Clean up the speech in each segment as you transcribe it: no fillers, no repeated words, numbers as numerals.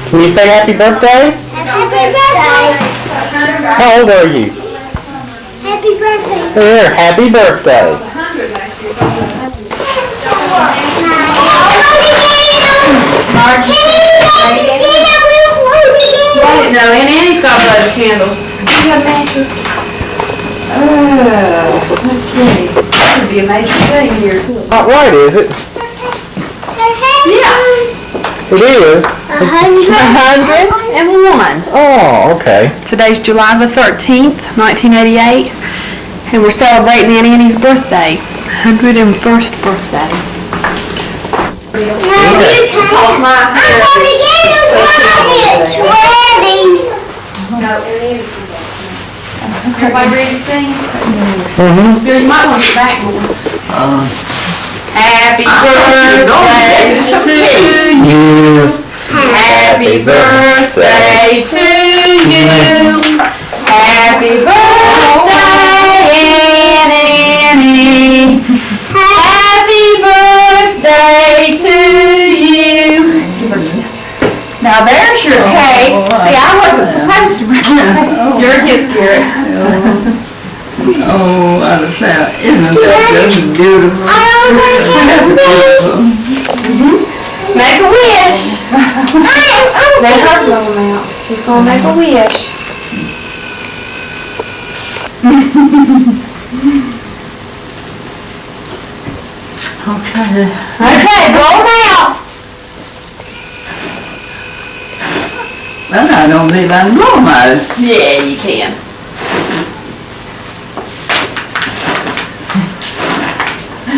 Can you say happy birthday? Happy birthday. How old are you? Happy birthday. There, happy birthday. No, and Annie saw those candles. Do you have matches? Let's see. That would be a major thing here, too. Not right, is it? Yeah. It is. 101. Oh, okay. Today's July the 13th, 1988, and we're celebrating Aunt Annie's birthday, 101st birthday. Everybody ready to sing? Mm-hmm. You might want to get back more. Happy birthday to you. Happy birthday to you. Happy birthday, Aunt Annie. Happy birthday to you. Now there's your cake. See, I wasn't supposed to bring it. Your gift, Garrett. Oh, I was out. Isn't that just beautiful? Make a wish. Let her blow them out. She's gonna make a wish. Okay, blow them out. Well, I don't believe I can blow them out. Yeah, you can.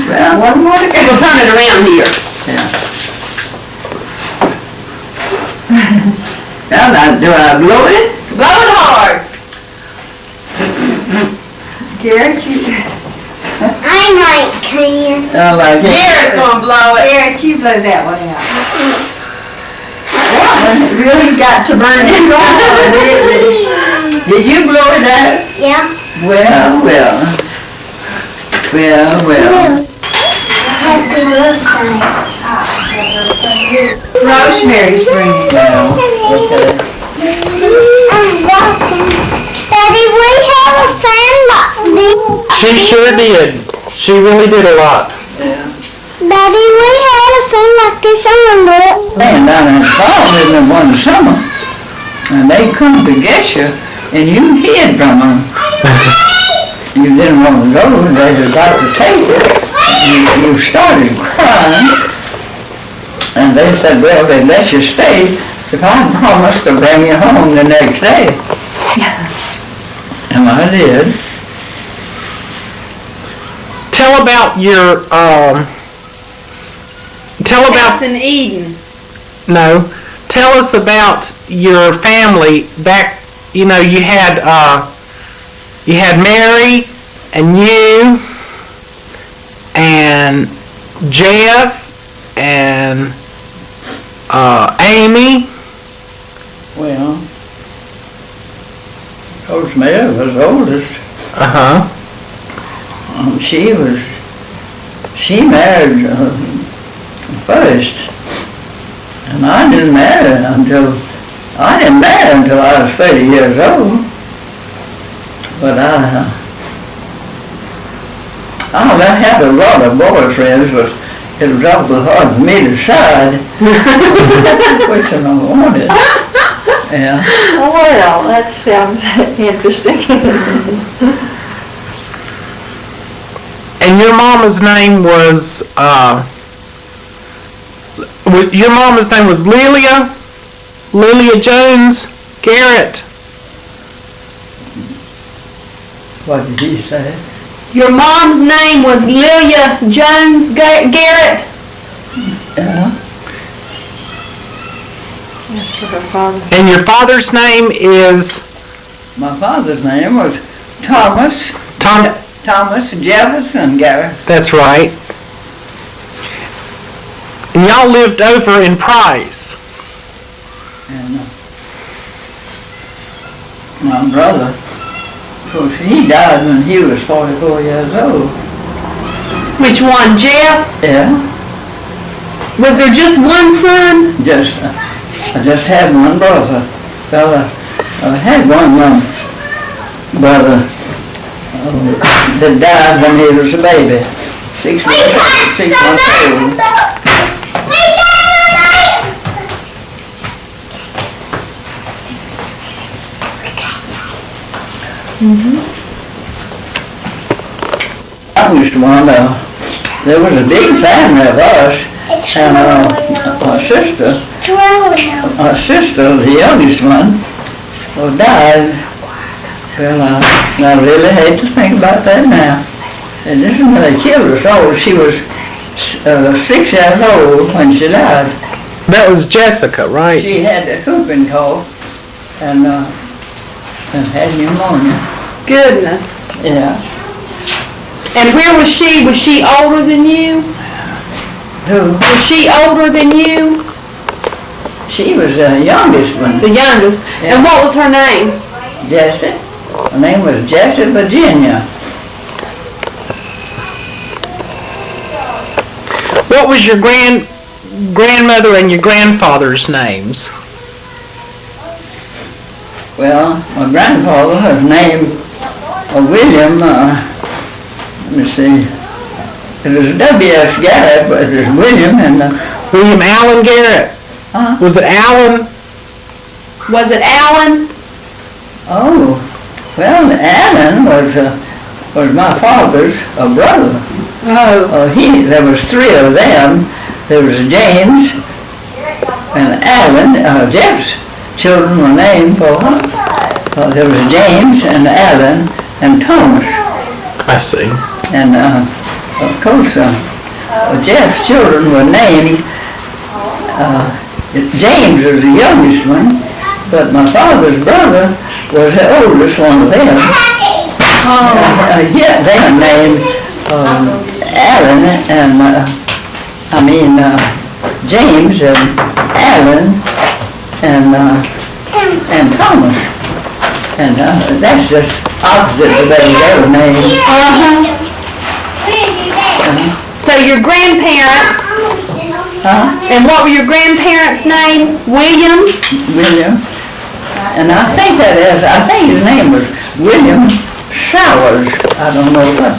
Well, One more to go. We'll turn it around here. yeah. Now, do I blow it? Blow it hard. Garrett, you... I might can. Oh, I guess. Garrett's gonna blow it. Garrett, you blow that one out. It really got to burn it. Did you blow it out? Yeah. Well, well. Well, well. Happy birthday. Rosemary's bringing it. Well, okay. I'm walking. Daddy, we have a fan like this. She sure did. She really did a lot. Daddy, we had a fan like this on the look. Staying down in the fall in the one summer, and they come to get you, and you hid from them. You didn't want to go, and they was about to take it. You started crying, and they said, well, they'd let you stay if I promised to bring you home the next day. And I did. Tell about your, House in Eden. no, tell us about your family back, you know, you had Mary and you and Jeff and Amy. Well, Rosemary was oldest. Uh-huh. She married first, and I didn't marry until I was 30 years old. But I had a lot of boyfriends, but it was awful hard for me to decide which one I wanted. Yeah. Well, that sounds interesting. And your mama's name was, Lilia Jones Garrett. What did he say? Your mom's name was Lilia Jones Garrett. Yeah. That's for her father. And your father's name is My father's name was Thomas Jefferson Garrett. that's right. And y'all lived over in Price. And my brother, of course, he died when he was 44 years old. Which one, Jeff? Yeah. Was there just one son? Just I just had one brother. Well, I had one brother that died when he was a baby. 6 months old. I used to wonder, there was a big family of us, and our sister, the youngest one, died. Well, I really hate to think about that now. And this is when they killed us all. She was 6 years old when she died. That was Jessica, right? She had a whooping cough and had pneumonia. Goodness. Yeah. And where was she? Was she older than you? Who? Was she older than you? She was the youngest one. The youngest. Yeah. And what was her name? Jessie. Her name was Jessie Virginia. What was your grandmother and your grandfather's names? Well, my grandfather, his name William, let me see, it was W.S. Garrett, but it was William and... William Allen Garrett? Was it Allen? Was it Allen? Oh, well, Allen was my father's brother. Oh. There was 3 of them. There was James and Allen. Jeff's children were named for there was James and Allen and Thomas. I see. And of course, Jeff's children were named. James was the youngest one, but my father's brother was the oldest one of them. Yeah, they were named Allen and James and Allen and Thomas. And that's just opposite the way they were named. So your grandparents, and what were your grandparents' name? William? William. And I think his name was William Sowers. I don't know what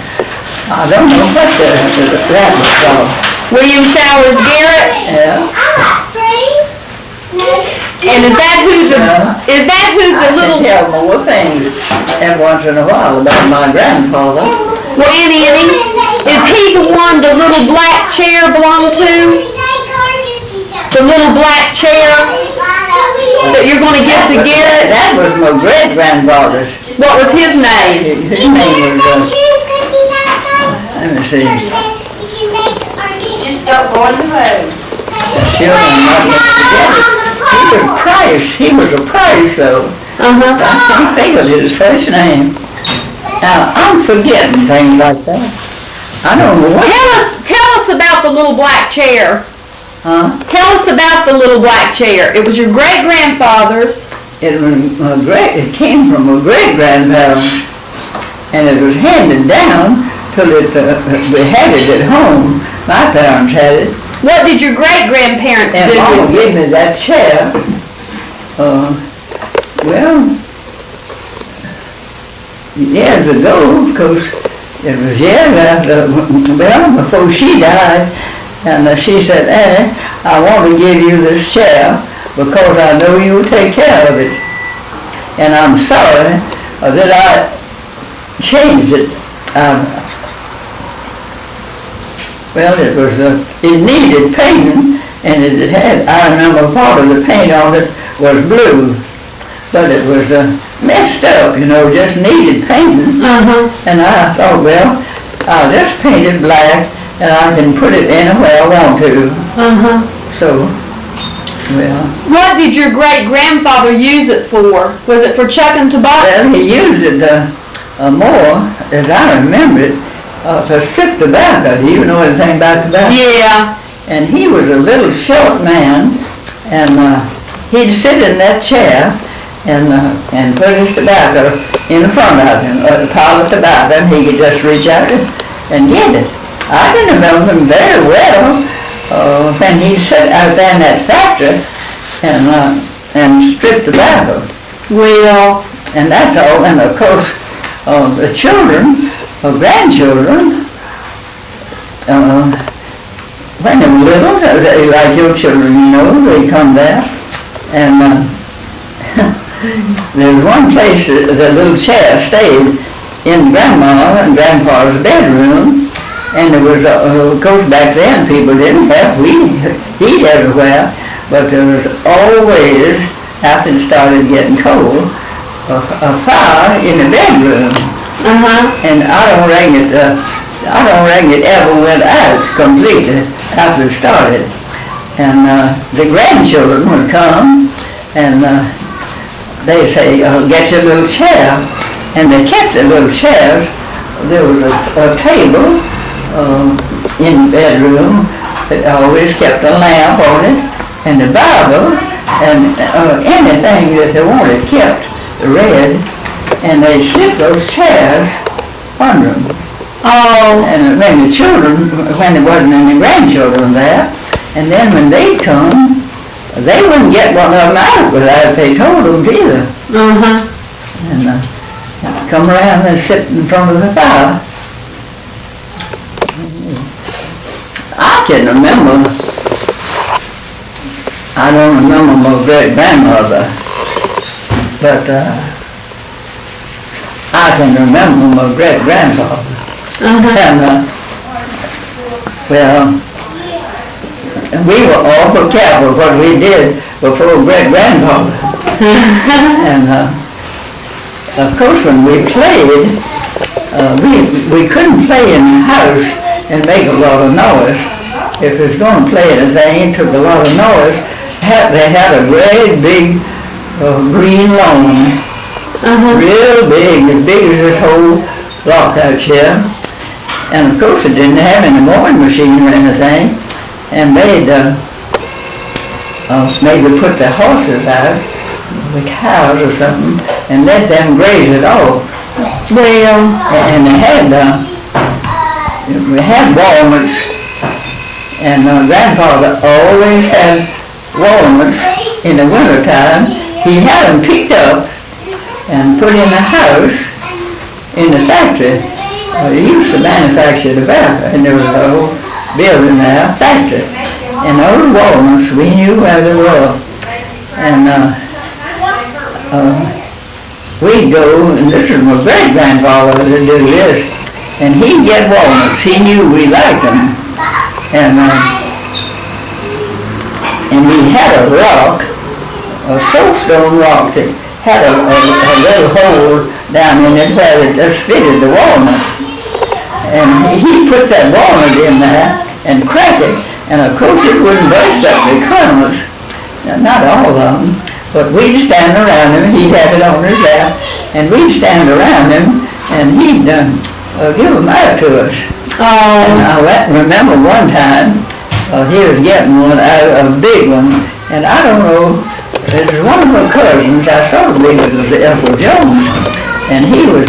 that was called. William Sowers Garrett? Yeah. And is that who the little... I can tell more things every once in a while about my grandfather. Well, Aunt Annie, is he the one the little black chair belonged to? The little black chair that you're going to give to Garrett? That was my great-grandfather's. What was his name? His name was, let me see. Just don't go on the road. He was a Price, though. I can't think of his first name. Now, I'm forgetting things like that. I don't know what... Tell us about the little black chair. Huh? Tell us about the little black chair. It was your great-grandfather's. It came from a great-grandparents, and it was handed down till we had it at home. My parents had it. What did your great-grandparents And do? Mama gave me that chair. Years ago, because it was years after, before she died, and she said, I want to give you this chair because I know you'll take care of it. And I'm sorry that I changed it. It needed painting, and I remember part of the paint on it was blue, but it was messed up, just needed painting. And I thought, I'll just paint it black, and I can put it anywhere I want to. What did your great-grandfather use it for? Was it for chucking tobacco? Well, he used it more, as I remember it, to strip tobacco. Do you know anything about tobacco? Yeah. And he was a little short man, and he'd sit in that chair and put his tobacco in front of him, a pile of tobacco, and he could just reach out and get it. I can remember him very well when he sat out there in that factory, and stripped the Bible. Well, And that's all. And of course, the children, or grandchildren, when they were little, they, like your children, you know, they come there. And there's one place that the little chair stayed in Grandma and Grandpa's bedroom. And there was, of course, back then people didn't have heat everywhere, but there was always, after it started getting cold, a fire in the bedroom. And I don't reckon it ever went out completely after it started. And the grandchildren would come, and they say, get your little chair. And they kept the little chairs. There was a table in the bedroom that always kept a lamp on it, and the Bible, and anything that they wanted kept read, and they slipped those chairs under them. oh, And when the children, when there wasn't any grandchildren there, and then when they'd come, they wouldn't get one of them out without they told them either. And come around and sit in front of the fire. I can remember, I don't remember my great-grandmother, but I can remember my great-grandfather. And, well, we were awful careful what we did before great-grandfather. And of course, when we played, we couldn't play in the house and make a lot of noise. If it was going to play anything, it took a lot of noise. They had a great big green lawn, real big as this whole block out here. And of course, it didn't have any mowing machine or anything. And they'd maybe put the horses out, the cows or something, and let them graze it off. well, And we had walnuts, and Grandfather always had walnuts in the wintertime. He had them picked up and put in the house in the factory. He used to manufacture tobacco, and there was a whole building there, a factory. And those walnuts, we knew where they were. And we'd go, and this is my great-grandfather that did this, and he'd get walnuts. He knew we liked them. And he had a rock, a soapstone rock that had a little hole down in it where it just fitted the walnut. And he put that walnut in there and crack it, and of course it wouldn't burst up the kernels. Now, not all of them, but we'd stand around him. He'd have it on his lap, and we'd stand around him, and he'd give them out to us. And I remember one time, he was getting one out, a big one, and I don't know, it was one of her cousins, I sort of believe it was Ethel Jones, and he was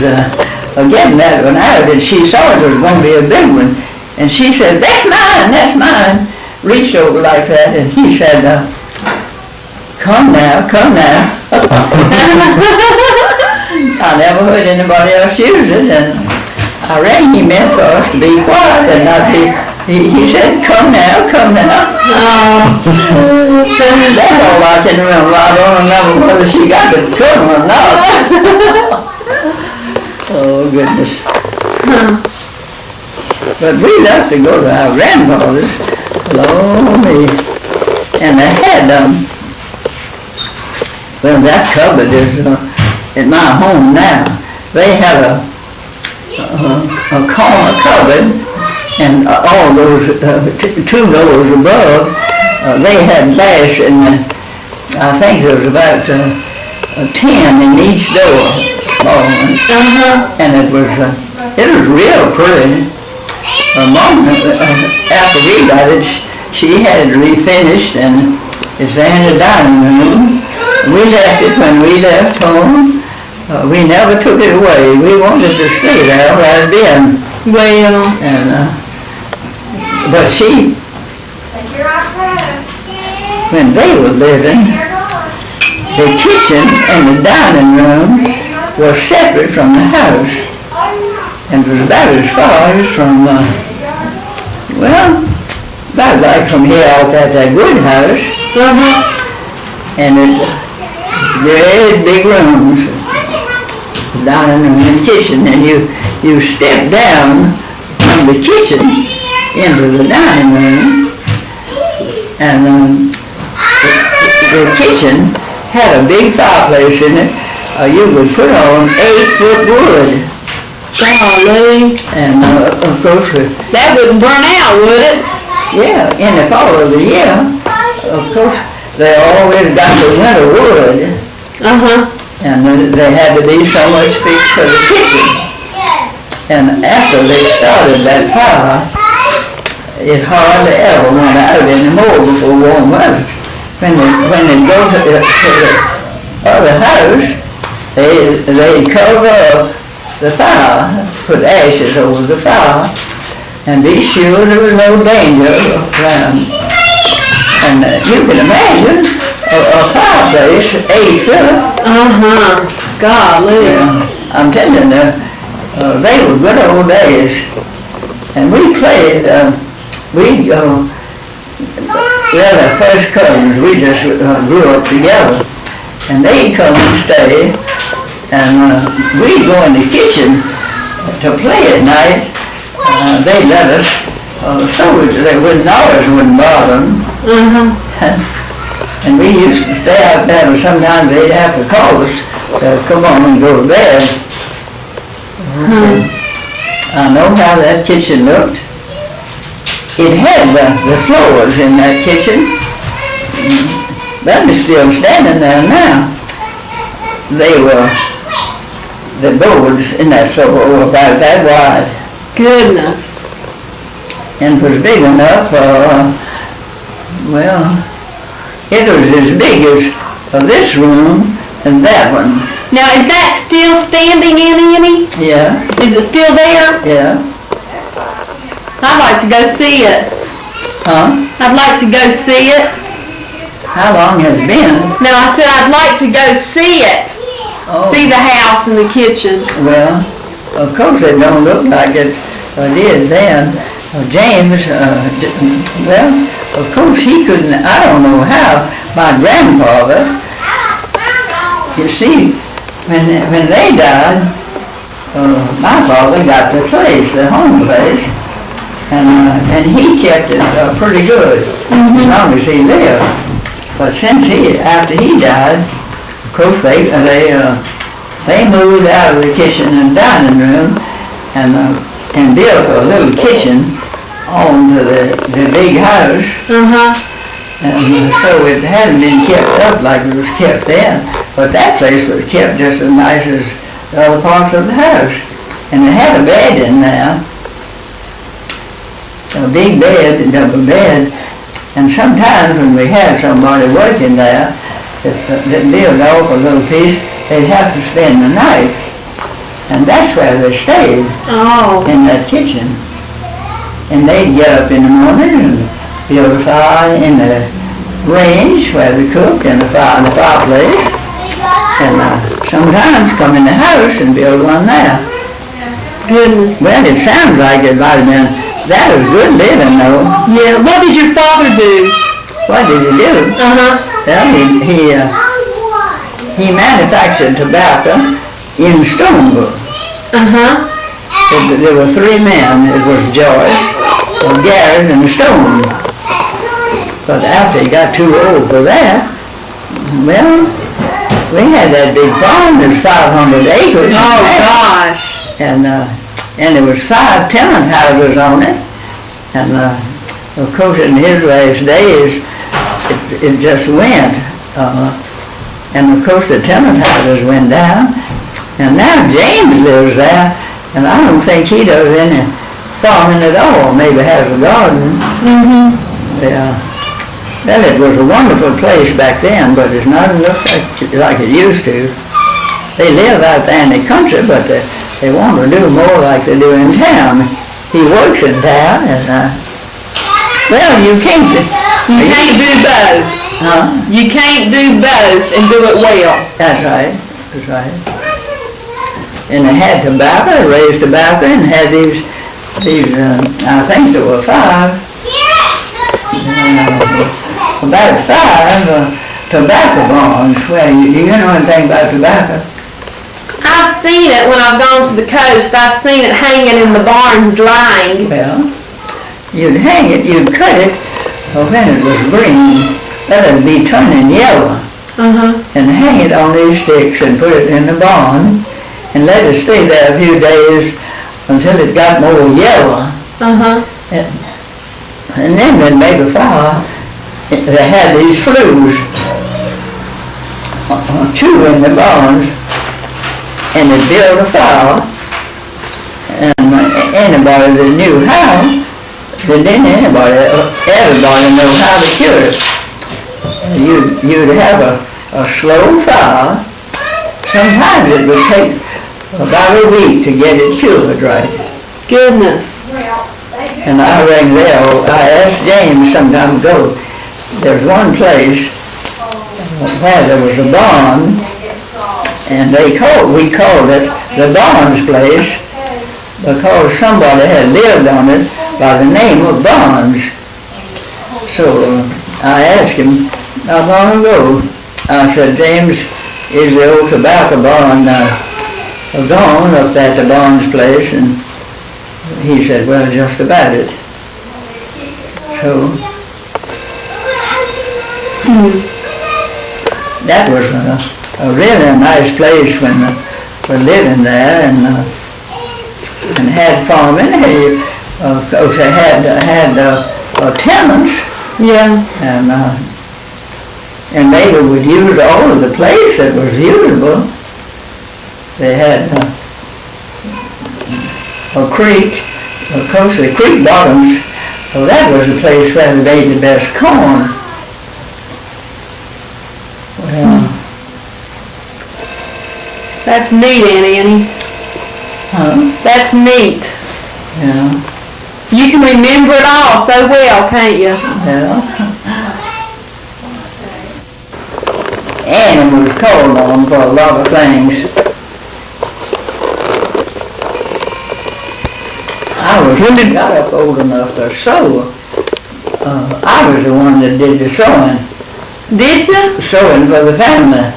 getting that one out, and she saw it was going to be a big one, and she said, that's mine, reached over like that, and he said, come now. I never heard anybody else use it, and I reckon he meant for us to be quiet and not be, he said, come now. That's all I can remember. I don't remember whether she got the kernel or not. Oh, goodness. But we loved to go to our grandfather's, Lord me. And they had, well, that cupboard is in my home now. They had a corner cupboard, and all those, two doors above, they had glass, and I think there was about 10 in each door. And it was real pretty. Mom, after we got it, she had it refinished, and it's there in the dining room. We left it when we left home. We never took it away. We wanted to stay there where it been. well, And but she, when they were living, the kitchen and the dining room were separate from the house. And it was about as far as from, about like from here out at that wood house. And it's great big rooms, dining room and kitchen, and you step down from the kitchen into the dining room, and the kitchen had a big fireplace in it. You would put on 8-foot wood. Golly. And of course, That wouldn't burn out, would it? yeah, in the fall of the year, of course, they always got the winter wood, and they had to be so much fixed for the kitchen. And after they started that fire, it hardly ever went out anymore before warm weather. When they go to the other house, they cover up the fire, put ashes over the fire, and be sure there was no danger around. And you can imagine a fireplace 8 foot. Golly. I'm telling you, they were good old days. And we played, our first cousins, we just grew up together. And they'd come and stay, and we'd go in the kitchen to play at night. They'd let us, so they wouldn't bother them. And we used to stay out there, and sometimes they'd have to call us to come on and go to bed. I know how that kitchen looked. It had the floors in that kitchen. That is still standing there now. The boards in that floor were about that wide. Goodness. And was big enough, it was as big as this room and that one. Now, is that still standing, Annie? Yeah, Is it still there? yeah. I'd like to go see it. Huh? I'd like to go see it. How long has it been? No, I said I'd like to go see it. Oh, See the house and the kitchen. well, of course it don't look like it did then. James, of course he couldn't, I don't know how, my grandfather, you see, when they died, my father got the place, the home place, and he kept it pretty good, as long as he lived. But after he died, of course they moved out of the kitchen and dining room and built a little kitchen on the big house. And so it hadn't been kept up like it was kept then, but that place was kept just as nice as the other parts of the house. And it had a bed in there, a big bed, a double bed. And sometimes when we had somebody working there that lived off a little piece, they'd have to spend the night. And that's where they stayed, in that kitchen. And they'd get up in the morning and build a fire in the range where they cooked, and a fire in the fireplace. And sometimes come in the house and build one there. Goodness. Well, it sounds like it might have been, that was good living though. Yeah. What did your father do? What did he do? Well, he manufactured tobacco in Stonebrook. There were 3 men. It was Joyce, Garrett, and Stone. But after he got too old for that, well, we had that big farm. There's 500 acres. Oh, gosh. And there was 5 tenant houses on it. And of course, in his last days, it just went. And of course, the tenant houses went down. And now James lives there, and I don't think he does any farming at all. Maybe has a garden. Yeah. Well, it was a wonderful place back then, but it's not looked like it used to. They live out there in the country, but they want to do more like they do in town. He works in town, and well, you can't do both. Huh? You can't do both and do it well. That's right, that's right. And they had tobacco, raised tobacco, and had these, I think there were 5, about 5 tobacco barns. Well, you know anything about tobacco? I've seen it when I've gone to the coast. I've seen it hanging in the barns drying. Well, you'd hang it, you'd cut it, when it was green, let it be turning yellow, and hang it on these sticks and put it in the barn, and let it stay there a few days until it got more yellow. And then they'd make a fire. They had these flues, 2 in the barns, and they'd build a fire, and anybody that knew how, then everybody knew how to cure it. You'd have a slow fire. Sometimes it would take about a week to get it cured right. Goodness. And I rang there. I asked James some time ago, there's one place where there was a barn, and we called it the Barnes place because somebody had lived on it by the name of Barnes. So I asked him not long ago, I said, James, is the old tobacco barn gone up at the Barnes place? And he said, well, just about it. So that was a really nice place when we were living there, and had farming. Of course, they had tenants. Yeah. And they would use all of the place that was usable. They had a creek, of course, the creek bottoms. Well, that was the place where they made the best corn. Well, That's neat, Annie. That's neat. yeah, You can remember it all so well, can't you? yeah. Annie was called on for a lot of things. When I got up old enough to sew, I was the one that did the sewing. Did you? Sewing for the family.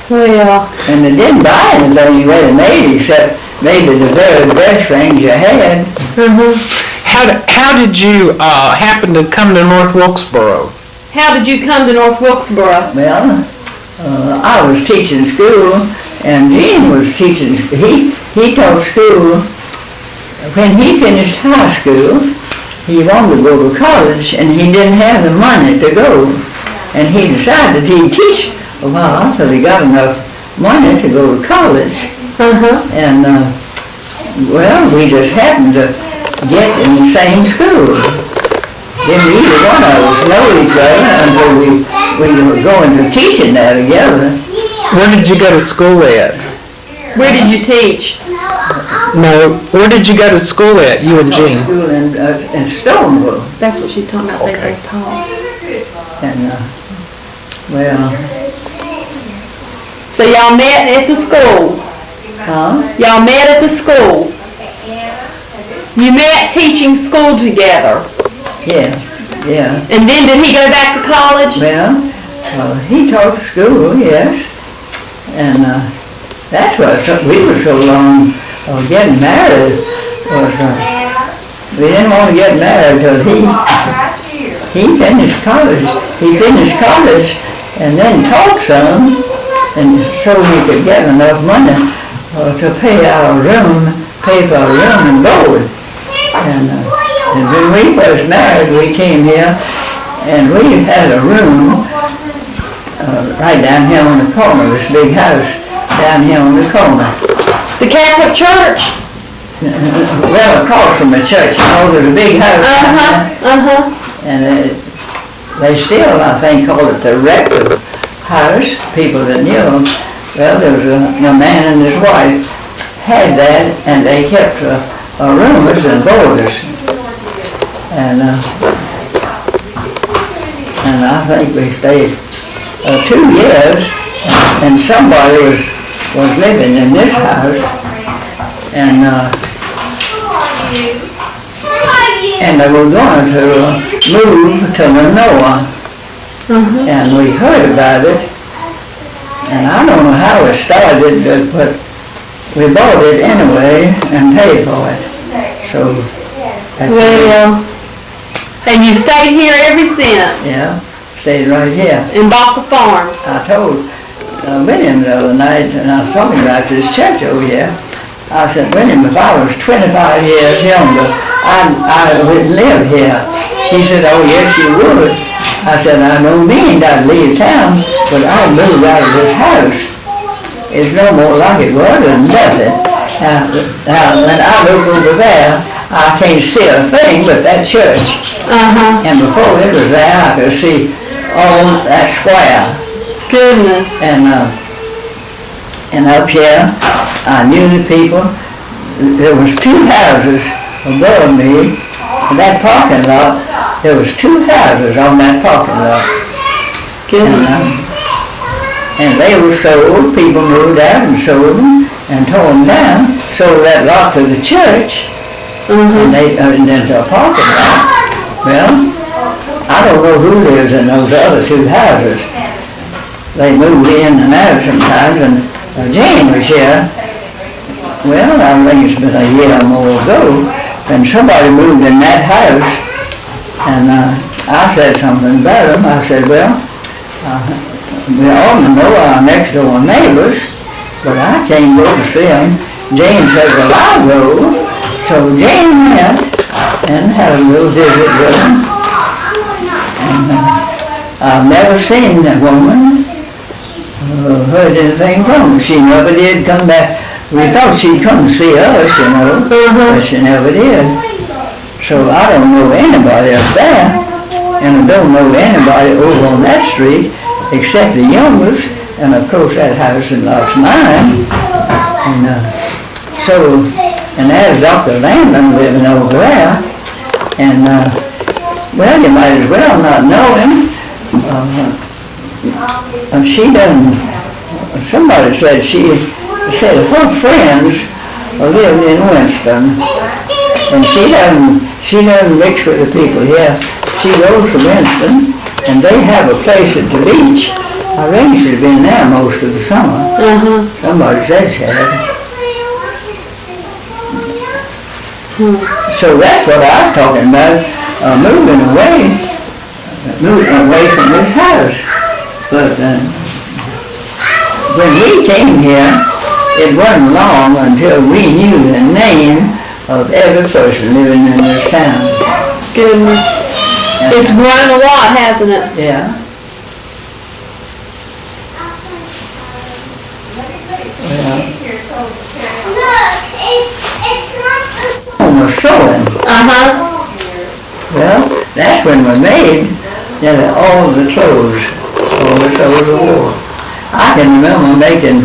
Well, And they didn't buy anything ready made except maybe the very best things you had. How did you happen to come to North Wilkesboro? how did you come to North Wilkesboro? Well, I was teaching school, and Gene was teaching. He taught school. When he finished high school, he wanted to go to college, and he didn't have the money to go. And he decided he'd teach a while till he got enough money to go to college. And, well, we just happened to get in the same school. Didn't either one of us know each other until we were going to teaching there together. Where did you go to school at? Where did you teach? No, where did you go to school at, you and Jean? School in Stoneville. That's what she's talking about. Okay. They both taught. And, well, So y'all met at the school. Y'all met at the school. You met teaching school together. yeah. And then did he go back to college? Well, he taught school, yes. And that's why we were so long getting married. Was, we didn't want to get married till he finished college. He finished college and then taught some, and so he could get enough money to pay for our room and board. And when we first married, we came here, and we had a room right down here on the corner, this big house down here on the corner. The Catholic Church? Well, across from the church, there's a big house down there. And they still, I think, call it the rector house, people that knew him. Well, there was a man and his wife had that, and they kept roomers and boarders. And and I think we stayed 2 years, and somebody was living in this house, and they were going to move to Manoa, and we heard about it, and I don't know how it started, but we bought it anyway and paid for it. So that's Well, and you stayed here ever since yeah, stayed right here. and bought the farm. I told William the other night, and I was talking about this church over here, I said, William, if I was 25 years younger, I would live here. He said, oh yes, you would. I said, I don't mean I'd leave town, but I'd move out of this house. It's no more like it was, does it? Now, when I look over there, I can't see a thing but that church. And before it was there, I could see all that square. Goodness. And up here, I knew the people. There was 2 houses above me. In that parking lot, there was 2 houses on that parking lot. And they were sold. People moved out and sold them and tore them down. Sold that lot to the church. And they turned it into a parking lot. Well, I don't know who lives in those other 2 houses. They moved in and out sometimes, and Jane was here. Well, I think it's been a year or more ago, and somebody moved in that house, and I said something about them. I said, well, we all know our next door neighbors, but I can't go to see them. Jane said, well, I'll go. So Jane went and had a little visit with them. And I've never seen that woman, heard anything from her. She never did come back. We thought she'd come to see us, you know, but she never did. So I don't know anybody up there, and I don't know anybody over on that street except the Youngers, and of course that house in lot's mine. And there's Dr. Landon living over there, and well, you might as well not know him. She doesn't, somebody said her friends lived in Winston, and she doesn't mix with the people here. She goes to Winston, and they have a place at the beach. I reckon she's been there most of the summer. Somebody said she had. So that's what I was talking about, moving away from this house. But when we came here, it wasn't long until we knew the name of every person living in this town. Goodness. It's grown a lot, hasn't it? Yeah. Was sewing. Well, that's when we made all the clothes we wore. I can remember making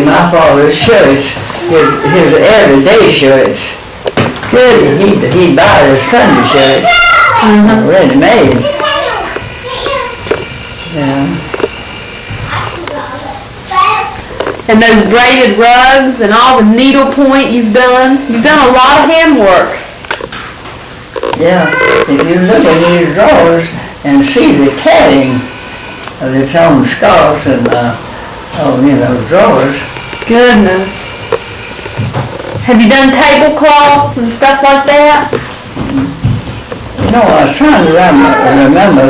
my father's shirts, his everyday shirts. Good, he'd buy his Sunday shirts, ready made. Yeah. And those braided rugs and all the needlepoint you've done a lot of handwork. Yeah, if you look at these drawers and see the tatting of its own scarves and drawers. Goodness. Have you done tablecloths and stuff like that? No, I was trying to remember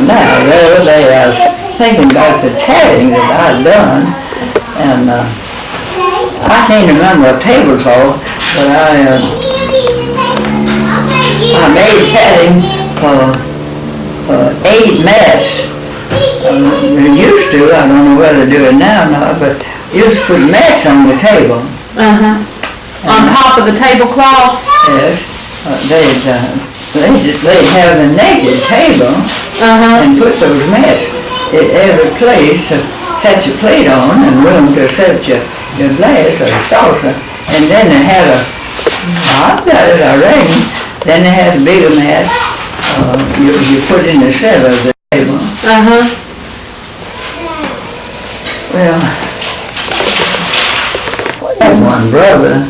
now. The other day I was thinking about the tatting that I'd done, and I can't remember a tablecloth, but I made tatting for 8 mats. We used to, I don't know whether to do it now or not, but used to put mats on the table. On top of the tablecloth? Yes. They'd have a naked table and put those mats at every place to set your plate on and room to set your glass or saucer. And then they had I've got it already. Then they had a bigger mat you put in the center of the table. Uh-huh. Well, I had one brother,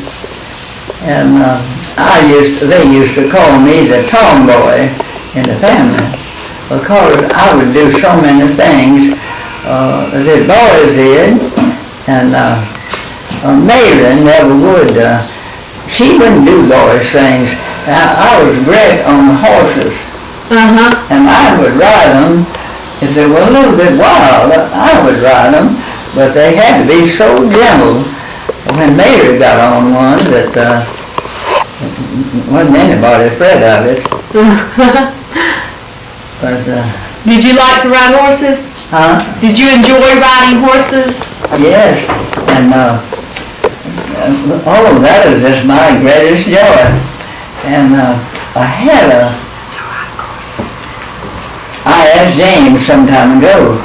and they used to call me the tomboy in the family, because I would do so many things that boys did, and Mary never would. She wouldn't do boys things. I was bred on the horses, and I would ride them. If they were a little bit wild, I would ride them, but they had to be so gentle. When Mary got on one, that wasn't anybody afraid of it. But Did you like to ride horses? Did you enjoy riding horses? yes, and all of that is just my greatest joy. And I asked James some time ago,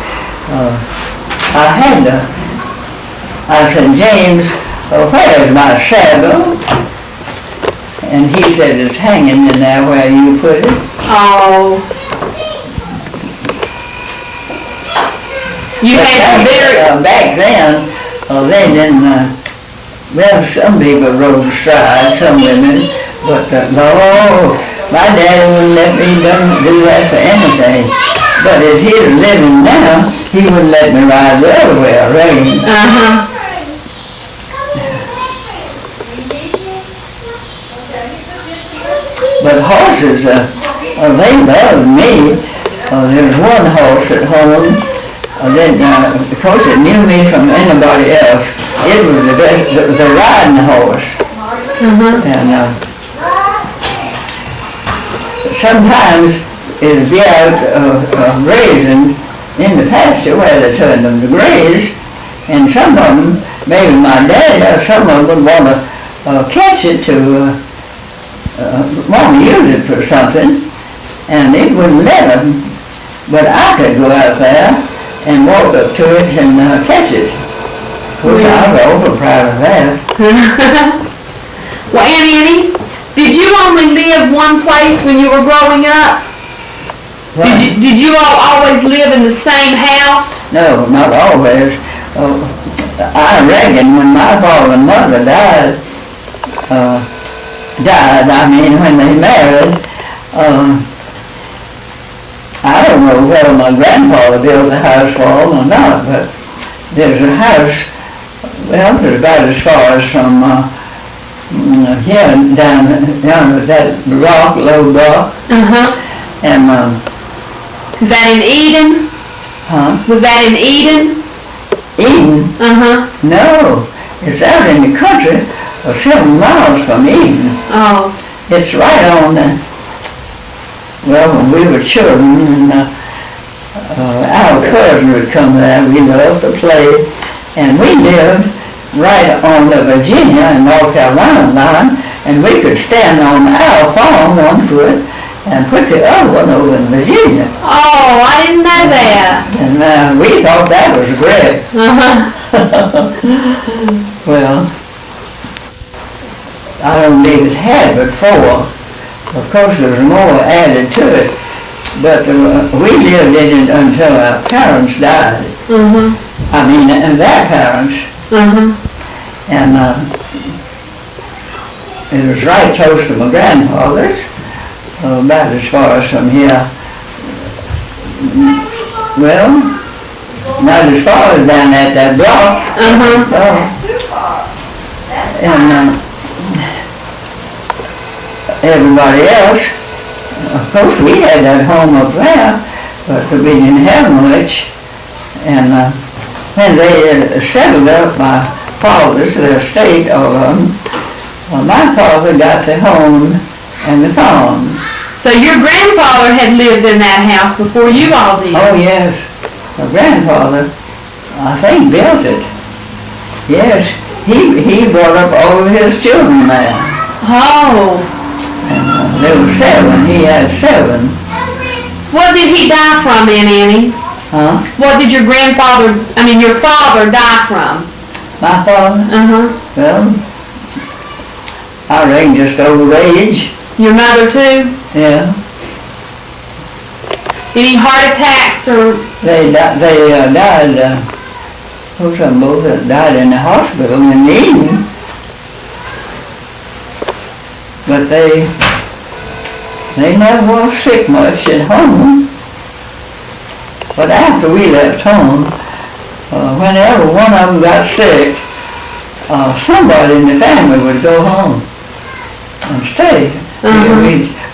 I said, James, where's my saddle? And he said, it's hanging in there where you put it. Oh. You had very... Back then, they didn't, well, some people rode astride, some women, but no, my daddy wouldn't let me do that for anything. But if he was living now, he wouldn't let me ride the other way around. But horses, they loved me. There was one horse at home that, of course, it knew me from anybody else. It was the best, the riding horse. And sometimes it'd be out grazing in the pasture where they turned them to graze, and some of them, maybe my daddy or some of them would want to catch it to want to use it for something, and it wouldn't let them. But I could go out there and walk up to it and catch it. Of course, I was awful proud of that. Well, Aunt Annie, did you only live one place when you were growing up? Right. Did you all always live in the same house? No, not always. I reckon when my father and mother died, when they married, I don't know whether my grandfather built the house for them or not, but there's a house, well, it's about as far as from here down with that rock, low rock. And Is that in Eden? Was that in Eden? Eden? No, it's out in the country, 7 miles from Eden. Oh. It's right on well, when we were children, and our cousin would come there, we loved to play, and we lived right on the Virginia and North Carolina line, and we could stand on our farm one foot and put the other one over in Virginia. Oh, I didn't know that. And we thought that was great. Well, I don't believe it had but 4. Of course, there was more added to it, but we lived in it until our parents died. I mean, and their parents. And it was right close to my grandfather's, about as far as from here. Well, not as far as down at that block. And everybody else, of course, we had that home up there, but we didn't have much. And when they had settled up my father's, their estate, all of them, well, my father got the home and the farm. So your grandfather had lived in that house before you all did? Oh, yes. My grandfather, I think, built it. Yes, he brought up all of his children there. Oh. And there were 7. He had 7. What did he die from, Aunt Annie? What did your your father die from? My father? Well, I reckon just old age. Your mother too? Yeah. Any heart attacks or, They died, who's some both that died in the hospital in Eden. But they never was sick much at home. But after we left home, whenever one of them got sick, somebody in the family would go home and stay.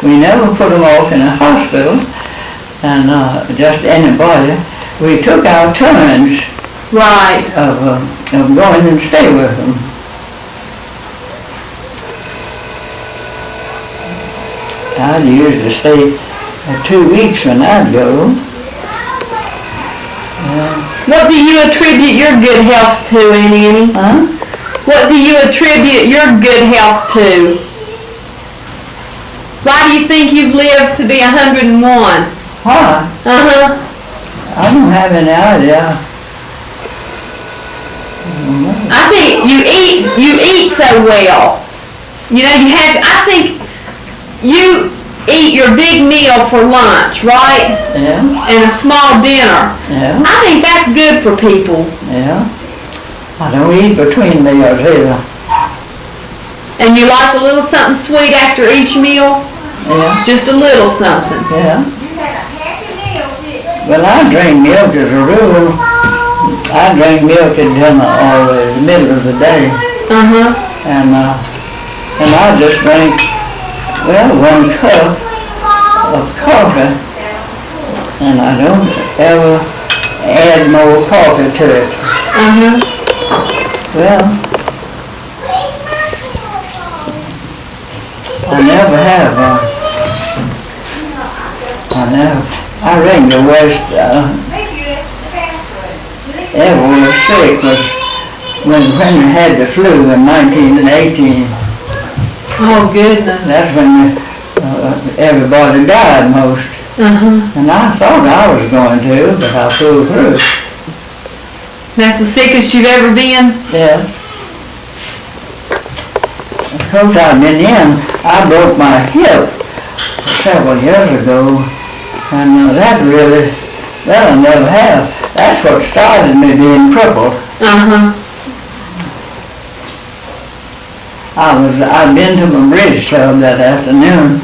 We never put them off in a hospital, and just anybody. We took our turns right, of going and stay with them. I'd usually stay 2 weeks when I'd go. what do you attribute your good health to, Annie? Huh? What do you attribute your good health to? Why do you think you've lived to be 101? Why? Uh-huh. I don't have any idea. I think you eat so well. You know, I think you eat your big meal for lunch, right? Yeah, And a small dinner. yeah, I think that's good for people. yeah. I don't eat between meals either. And you like a little something sweet after each meal? Yeah, Just a little something. yeah. Well, I drink milk as a rule. I drink milk at dinner always, the middle of the day. Uh-huh. And I just drink, well, 1 cup of coffee. And I don't ever add more coffee to it. Uh-huh. Well, I never have, I reckon the worst, ever was sick was when Henry had the flu in 1918. Oh, goodness. That's when everybody died most. Uh-huh. And I thought I was going to, but I pulled through. That's the sickest you've ever been? Yes. Of course, I've been in. I broke my hip several years ago, and that really, that I never have. That's what started me being crippled. Uh-huh. I'd been to my bridge club that afternoon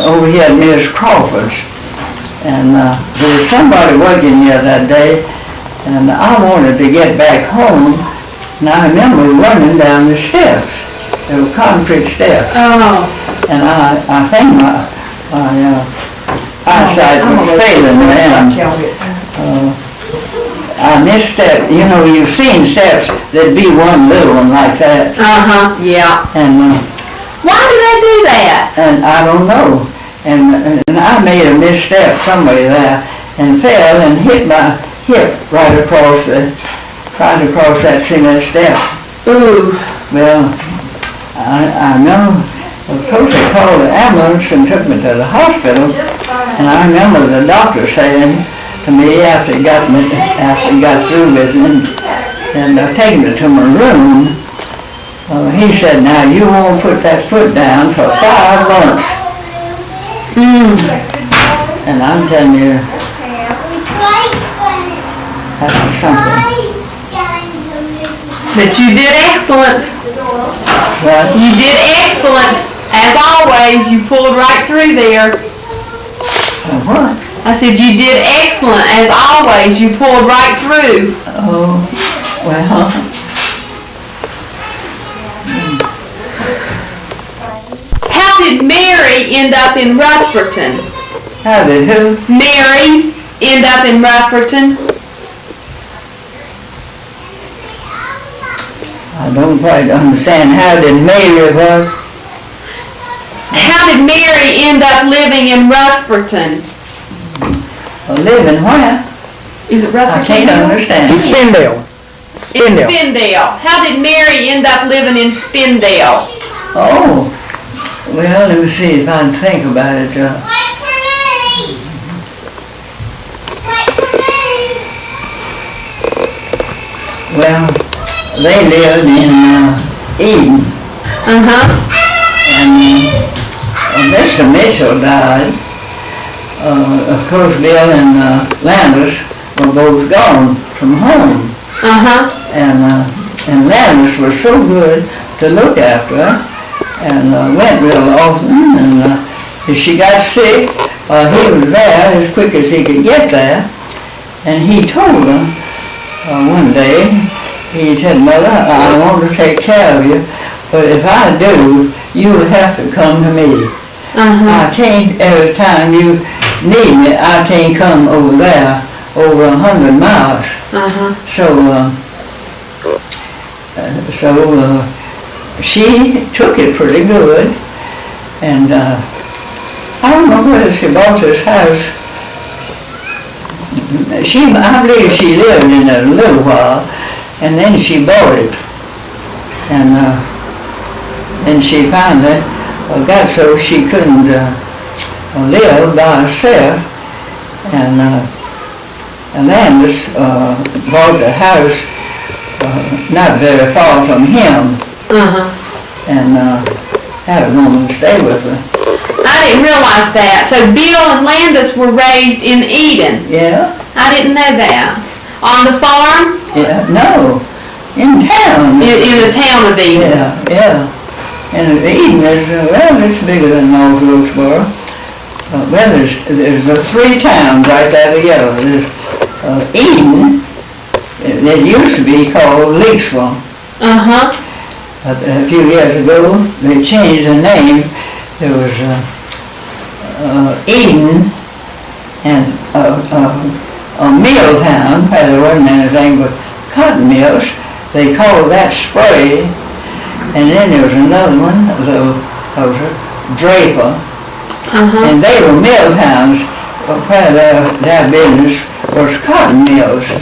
over here at Miss Crawford's, and there was somebody working here that day, and I wanted to get back home, and I remember running down the steps. There were concrete steps, Oh. and I think my eyesight was failing then. I misstepped. You know, you've seen steps, there'd be one little one like that, Uh-huh, yeah. and Why do they do that? and I don't know. And I made a misstep somewhere there and fell and hit my hip right across that cement step. Ooh. Well, I know, of course they called the ambulance and took me to the hospital, and I remember the doctor saying to me after he got through with me and taking me to my room, he said, "Now you won't put that foot down for 5 months." And I'm telling you, that was something. But you did excellent. But, You did excellent. As always, you pulled right through there. what? I said you did excellent. As always, you pulled right through. Oh, well, How did Mary end up in Rutherford? how did who? Mary end up in Rutherford? I don't quite understand. How did Mary was? How did Mary end up living in Rutherford? Living where? Is it I Rutherford? can't understand. Spindale. In Spindale. How did Mary end up living in Spindale? Oh, well, let me see if I can think about it. Well, they lived in Eden, Uh-huh. and Mr. Mitchell died, of course, Bill and Landis were both gone from home. And Landis was so good to look after her, and went real often, and if she got sick, he was there as quick as he could get there. And he told her one day, he said, "Mother, I want to take care of you, but if I do, you'll have to come to me. I can't, every time you need me, I can't come over there, over 100 miles. So she took it pretty good, and I don't know whether she bought this house. I believe she lived in it a little while, and then she bought it, and then she finally got so she couldn't live by herself, and Landis bought the house not very far from him, and had a woman stay with her. I didn't realize that. So Bill and Landis were raised in Eden. Yeah? I didn't know that. On the farm? Yeah, no, in town. In the town of Eden. Yeah. And Eden is, well, it's bigger than North Wilkesboro. Well, there's 3 towns right there together. There's Eden, it used to be called Wilkesboro. A few years ago, they changed the name. There was Eden and a mill town where there wasn't anything but cotton mills. They called that Spray. And then there was another one, Draper. And they were mill towns where their business was cotton mills.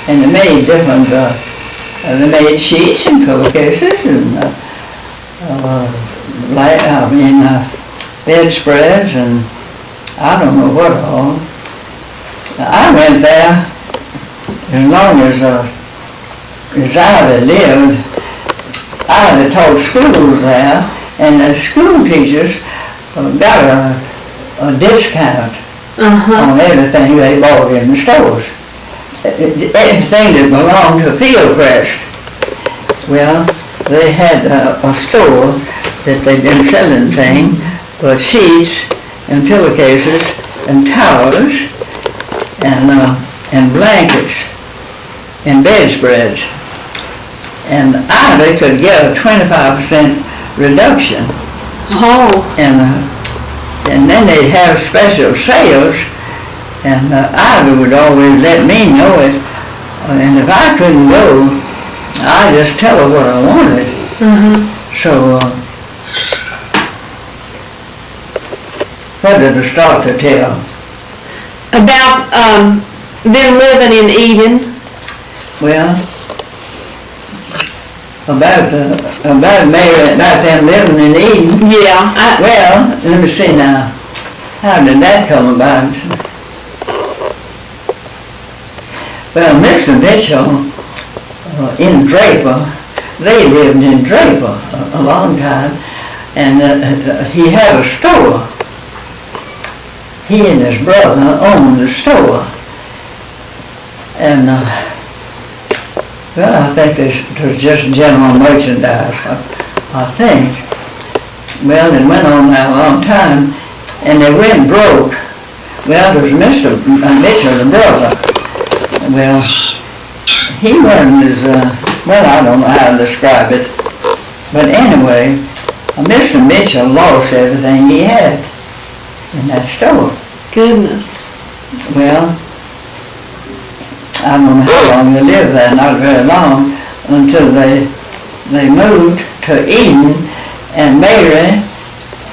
And they made different, they made sheets and pillowcases and bedspreads and I don't know what all. I went there as long as I lived. I had taught school there, and the school teachers got a discount on everything they bought in the stores. Everything that belonged to Fieldcrest. Well, they had a store that they didn't sell anything but sheets and pillowcases and towels and blankets and bedspreads. And Ivy could get a 25% reduction. And then they'd have special sales, and Ivy would always let me know it. And if I couldn't go, I'd just tell her what I wanted. So, what did I start to tell? About them living in Eden. Well, about them living in Eden. Yeah. Well, let me see now. How did that come about? Well, Mr. Mitchell in Draper, they lived in Draper a long time, and he had a store. He and his brother owned the store, and well, I think it was just general merchandise, I think. Well, it went on that long time, and they went broke. Well, there was Mr. Mitchell, the brother. Well, he wasn't as, well, I don't know how to describe it. But anyway, Mr. Mitchell lost everything he had in that store. Goodness. Well, I don't know how long they lived there, not very long, until they moved to Eden, and Mary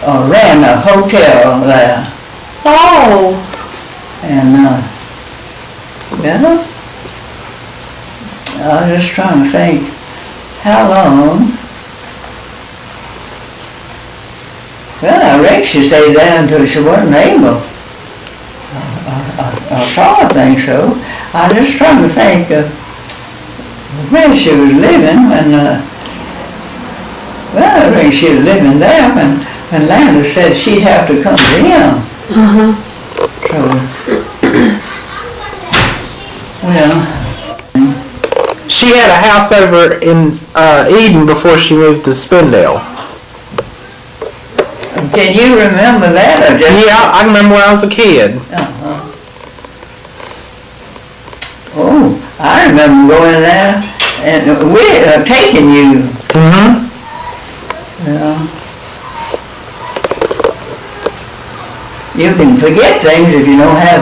ran a hotel there. Oh. And, well, I was just trying to think how long. Well, I reckon she stayed there until she wasn't able. I saw her think so. I was just trying to think of where she was living when, well, I reckon she was living there when Landis said she'd have to come to him. Well, She had a house over in Eden before she moved to Spindale. can you remember that or just? Yeah, I remember when I was a kid. Uh-huh. Oh, I remember going there and we taking you. Mm-hmm. Yeah. You can forget things if you don't have